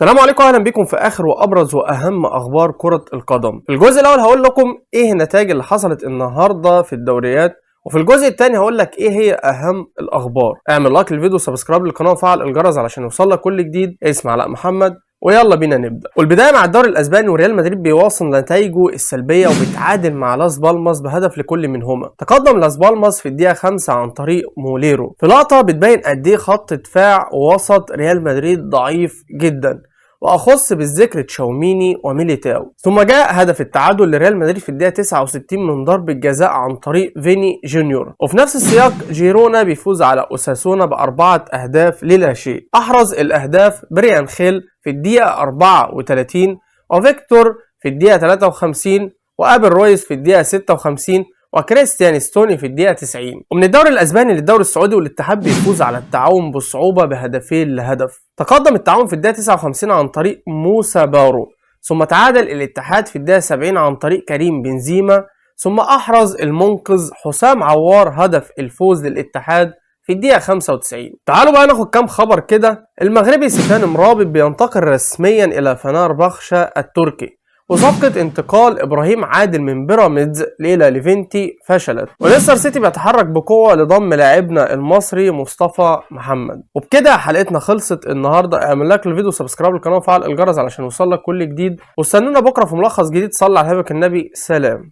السلام عليكم، اهلا بكم في اخر وابرز واهم اخبار كرة القدم. في الجزء الاول هقول لكم ايه النتائج اللي حصلت النهارده في الدوريات، وفي الجزء الثاني هقول لك ايه هي اهم الاخبار. اعمل لايك للفيديو وسبسكرايب للقناه وفعل الجرس علشان يوصلك كل جديد. اسمع علاء محمد ويلا بينا نبدا. والبدايه مع الدوري الاسباني، وريال مدريد بيواصل نتائجه السلبيه وبيتعادل مع لاس بالماس بهدف لكل منهما. تقدم لاس بالماس في الدقيقه 5 عن طريق موليرو في لقطه بتبين قد ايه خط دفاع وسط ريال مدريد ضعيف جدا، واخص بالذكر تشاوميني وميليتاو. ثم جاء هدف التعادل لريال مدريد في الدقيقه 69 من ضربه جزاء عن طريق فيني جونيور. وفي نفس السياق جيرونا بيفوز على اوساسونا ب4 اهداف للا شيء. احرز الاهداف بريان خيل في الدقيقه 34 وفيكتور في الدقيقه 53 وابل رويس في الدقيقه 56 وكريستيان ستوني في الدقيقة 90. ومن الدوري الأسباني للدوري السعودي، والاتحاد بيفوز على التعاون بصعوبة بهدفين لهدف. تقدم التعاون في الدقيقة 59 عن طريق موسى بارو، ثم تعادل الاتحاد في الدقيقة 70 عن طريق كريم بنزيما، ثم أحرز المنقذ حسام عوار هدف الفوز للاتحاد في الدقيقة 95. تعالوا بقى ناخد كام خبر كده. المغربي سفيان مرابط بينتقل رسميا إلى فنربخشة التركي، وصفقة انتقال إبراهيم عادل من بيراميدز إلى ليفنتي فشلت، وليستر سيتي بيتحرك بقوة لضم لاعبنا المصري مصطفى محمد. وبكده حلقتنا خلصت النهارده. اعمل لايك للفيديو وسبسكرايب للقناة وفعل الجرس علشان يوصلك كل جديد، واستنونا بكرة في ملخص جديد. صلى على حبيبك النبي. سلام.